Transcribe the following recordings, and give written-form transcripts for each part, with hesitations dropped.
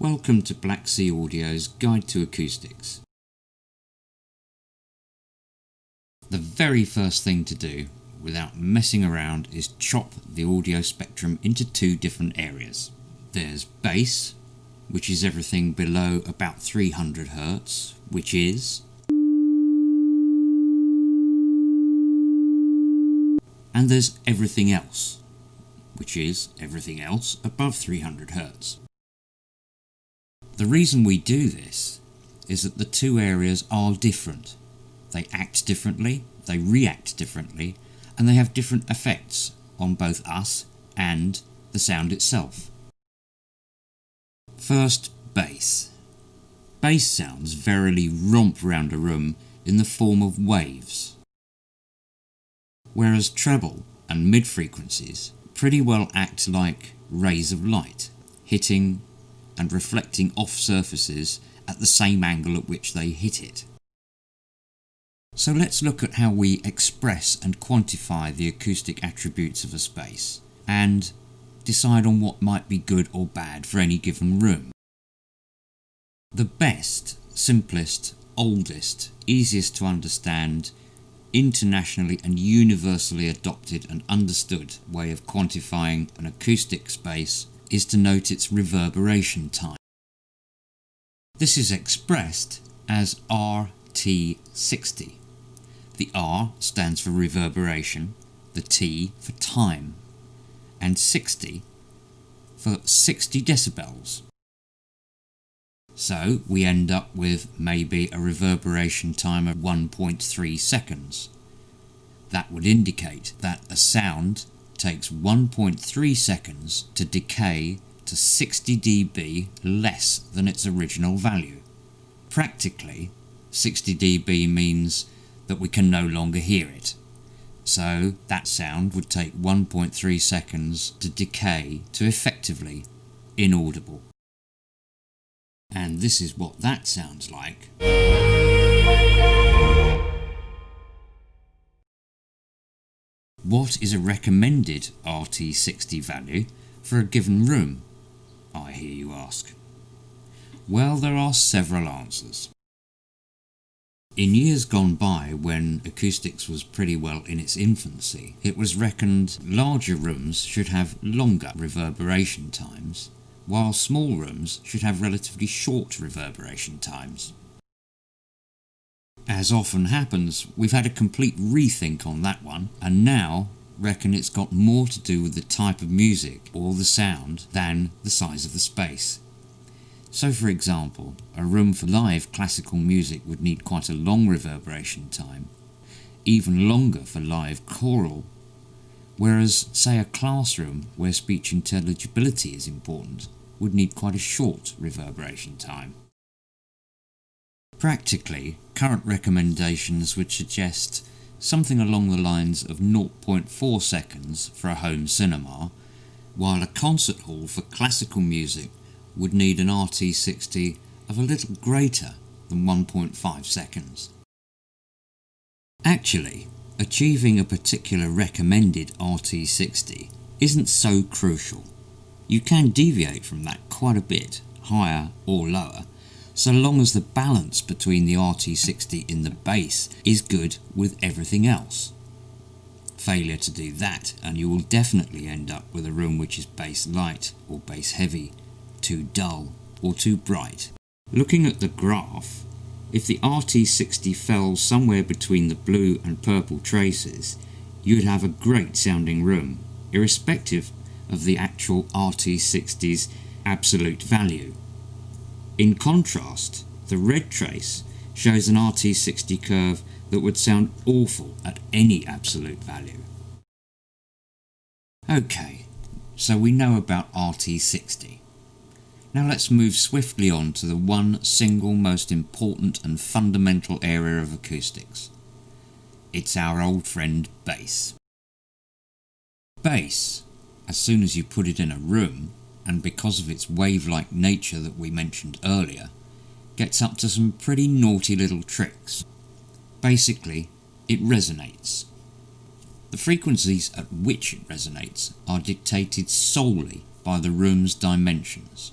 Welcome to Black Sea Audio's Guide to Acoustics. The very first thing to do, without messing around, is chop the audio spectrum into two different areas. There's bass, which is everything below about 300 Hz, which is, and there's everything else, which is everything else above 300 Hz. The reason we do this is that the two areas are different. They act differently, they react differently, and they have different effects on both us and the sound itself. First, bass. Bass sounds verily romp round a room in the form of waves, whereas treble and mid-frequencies pretty well act like rays of light, hitting and reflecting off surfaces at the same angle at which they hit it. So let's look at how we express and quantify the acoustic attributes of a space and decide on what might be good or bad for any given room. The best, simplest, oldest, easiest to understand, internationally and universally adopted and understood way of quantifying an acoustic space is to note its reverberation time. This is expressed as RT60. The R stands for reverberation, the T for time, and 60 for 60 decibels. So we end up with maybe a reverberation time of 1.3 seconds. That would indicate that a sound takes 1.3 seconds to decay to 60 dB less than its original value. Practically, 60 dB means that we can no longer hear it. So that sound would take 1.3 seconds to decay to effectively inaudible. And this is what that sounds like. What is a recommended RT60 value for a given room, I hear you ask? Well, there are several answers. In years gone by, when acoustics was pretty well in its infancy, it was reckoned larger rooms should have longer reverberation times, while small rooms should have relatively short reverberation times. As often happens, we've had a complete rethink on that one, and now reckon it's got more to do with the type of music or the sound than the size of the space. So for example, a room for live classical music would need quite a long reverberation time, even longer for live choral, whereas say a classroom where speech intelligibility is important would need quite a short reverberation time. Practically, current recommendations would suggest something along the lines of 0.4 seconds for a home cinema, while a concert hall for classical music would need an RT60 of a little greater than 1.5 seconds. Actually, achieving a particular recommended RT60 isn't so crucial. You can deviate from that quite a bit, higher or lower, so long as the balance between the RT60 in the bass is good with everything else. Failure to do that and you will definitely end up with a room which is bass light or bass heavy, too dull or too bright. Looking at the graph, if the RT60 fell somewhere between the blue and purple traces, you'd have a great sounding room, irrespective of the actual RT60's absolute value. In contrast, the red trace shows an RT60 curve that would sound awful at any absolute value. Okay, so we know about RT60. Now let's move swiftly on to the one single most important and fundamental area of acoustics. It's our old friend bass. Bass, as soon as you put it in a room, and because of its wave-like nature that we mentioned earlier, gets up to some pretty naughty little tricks. Basically, it resonates. The frequencies at which it resonates are dictated solely by the room's dimensions.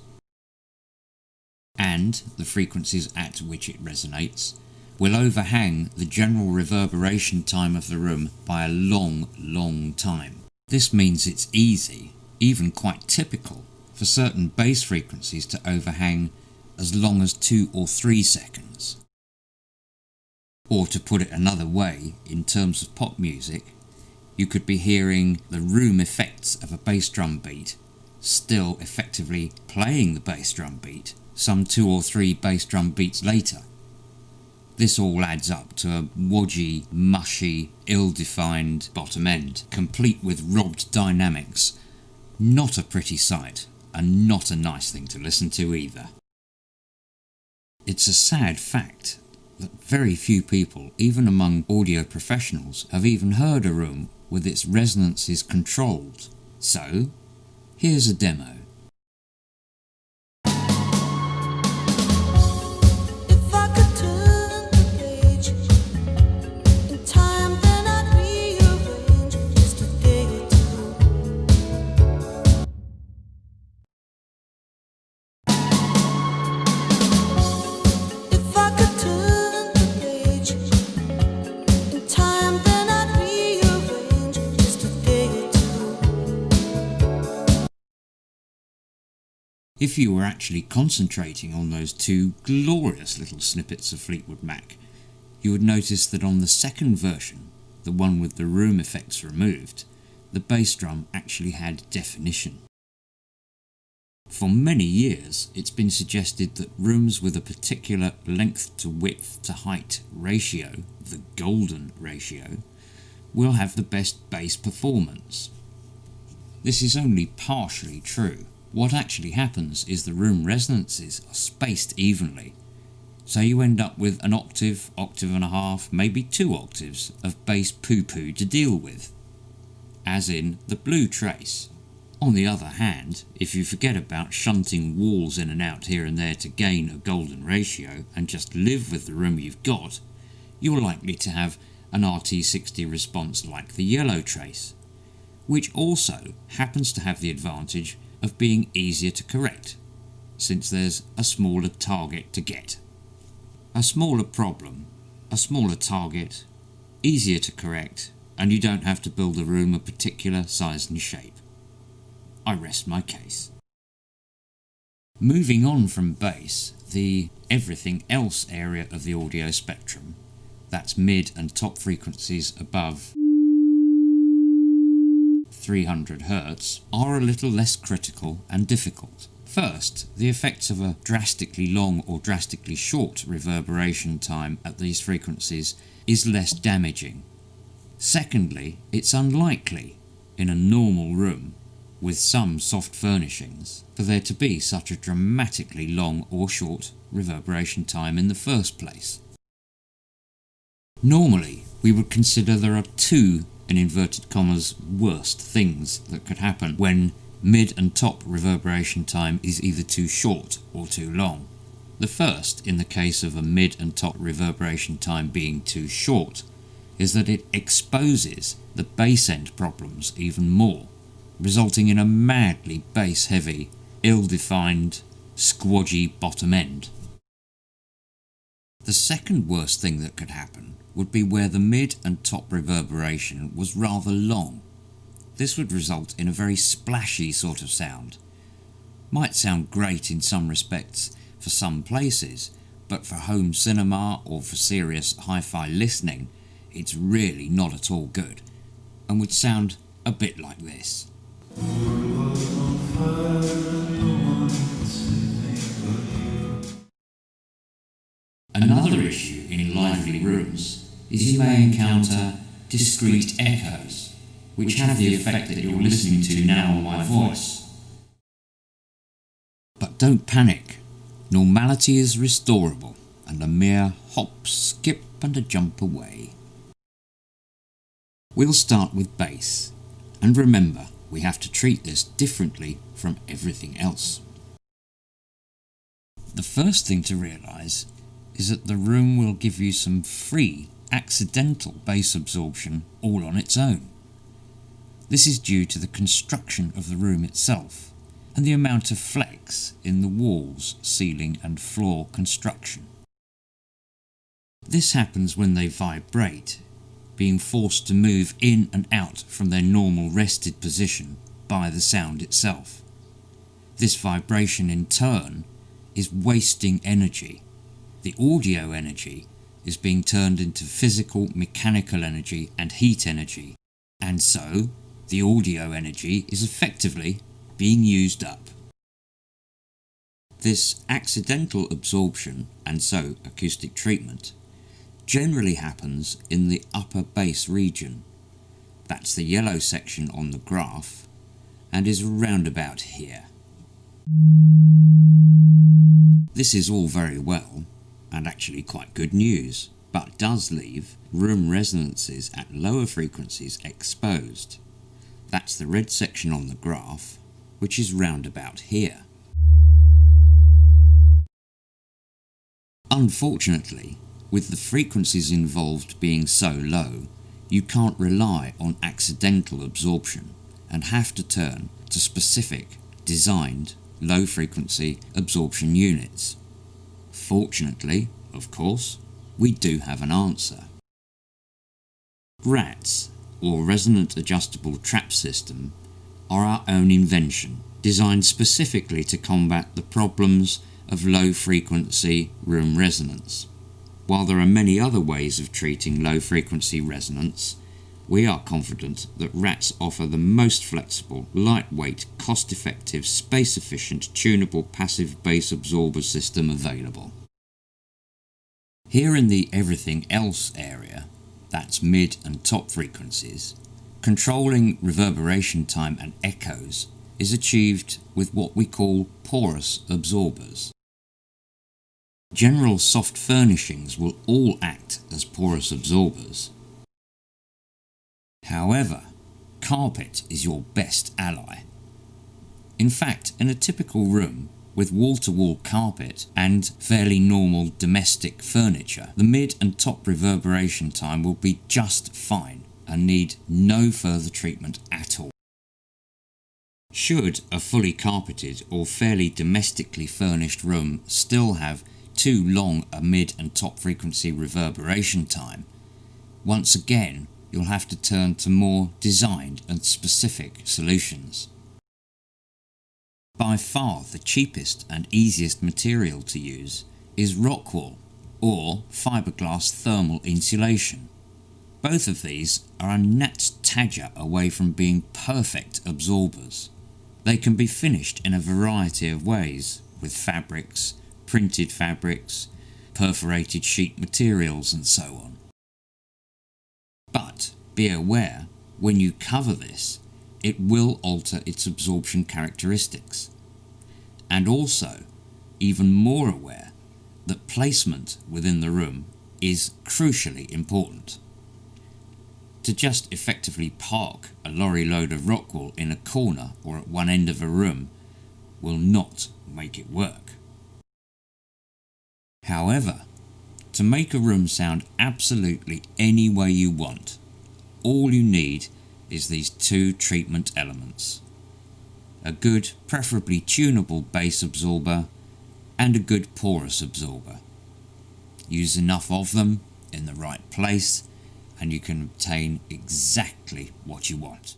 and the frequencies at which it resonates will overhang the general reverberation time of the room by a long time. This means it's easy, even quite typical, for certain bass frequencies to overhang as long as 2 or 3 seconds. Or to put it another way, in terms of pop music, you could be hearing the room effects of a bass drum beat still effectively playing the bass drum beat some 2 or 3 bass drum beats later. This all adds up to a wodgy, mushy, ill-defined bottom end, complete with robbed dynamics. Not a pretty sight, and not a nice thing to listen to either. It's a sad fact that very few people, even among audio professionals, have even heard a room with its resonances controlled. So, here's a demo. If you were actually concentrating on those 2 glorious little snippets of Fleetwood Mac, you would notice that on the second version, the one with the room effects removed, the bass drum actually had definition. For many years, it's been suggested that rooms with a particular length to width to height ratio, the golden ratio, will have the best bass performance. This is only partially true. What actually happens is the room resonances are spaced evenly, so you end up with an octave, octave and a half, maybe 2 octaves of bass poo-poo to deal with, as in the blue trace. On the other hand, if you forget about shunting walls in and out here and there to gain a golden ratio and just live with the room you've got, you're likely to have an RT60 response like the yellow trace, which also happens to have the advantage of being easier to correct, since there's a smaller target to get. A smaller problem, a smaller target, easier to correct, and you don't have to build a room a particular size and shape. I rest my case. Moving on from bass, the everything else area of the audio spectrum, that's mid and top frequencies above 300 Hz, are a little less critical and difficult. First, the effects of a drastically long or drastically short reverberation time at these frequencies is less damaging. Secondly, it's unlikely, in a normal room, with some soft furnishings, for there to be such a dramatically long or short reverberation time in the first place. Normally, we would consider there are 2 in inverted commas worst things that could happen when mid and top reverberation time is either too short or too long. The first, in the case of a mid and top reverberation time being too short, is that it exposes the bass end problems even more, resulting in a madly bass heavy, ill-defined, squodgy bottom end. The second worst thing that could happen would be where the mid and top reverberation was rather long. This would result in a very splashy sort of sound. Might sound great in some respects for some places, but for home cinema or for serious hi-fi listening, it's really not at all good, and would sound a bit like this. Another issue in lively rooms is you may encounter discrete echoes, which have the effect that you're listening to now on my voice. But don't panic, normality is restorable and a mere hop, skip and a jump away. We'll start with bass, and remember, we have to treat this differently from everything else. The first thing to realise is that the room will give you some free, accidental bass absorption all on its own. This is due to the construction of the room itself, and the amount of flex in the walls, ceiling and floor construction. This happens when they vibrate, being forced to move in and out from their normal rested position by the sound itself. This vibration in turn is wasting energy. The audio energy is being turned into physical, mechanical energy and heat energy, and so the audio energy is effectively being used up. This accidental absorption, and so acoustic treatment, generally happens in the upper bass region. That's the yellow section on the graph, and is around about here. This is all very well, and actually quite good news, but does leave room resonances at lower frequencies exposed. That's the red section on the graph, which is round about here. Unfortunately, with the frequencies involved being so low, you can't rely on accidental absorption and have to turn to specific, designed, low-frequency absorption units. Fortunately, of course, we do have an answer. RATs, or Resonant Adjustable Trap System, are our own invention, designed specifically to combat the problems of low-frequency room resonance. While there are many other ways of treating low-frequency resonance, we are confident that RATs offer the most flexible, lightweight, cost-effective, space-efficient, tunable passive bass absorber system available. Here in the everything else area, that's mid and top frequencies, controlling reverberation time and echoes is achieved with what we call porous absorbers. General soft furnishings will all act as porous absorbers. However, carpet is your best ally. In fact, in a typical room with wall-to-wall carpet and fairly normal domestic furniture, the mid and top reverberation time will be just fine and need no further treatment at all. Should a fully carpeted or fairly domestically furnished room still have too long a mid and top frequency reverberation time, once again you'll have to turn to more designed and specific solutions. By far the cheapest and easiest material to use is rock wool or fiberglass thermal insulation. Both of these are a gnat's tadger away from being perfect absorbers. They can be finished in a variety of ways, with fabrics, printed fabrics, perforated sheet materials and so on. But be aware, when you cover this, it will alter its absorption characteristics. And also, even more aware, that placement within the room is crucially important. To just effectively park a lorry load of rock wool in a corner or at one end of a room will not make it work. However, to make a room sound absolutely any way you want, all you need is these two treatment elements: a good, preferably tunable bass absorber and a good porous absorber. Use enough of them in the right place and you can obtain exactly what you want.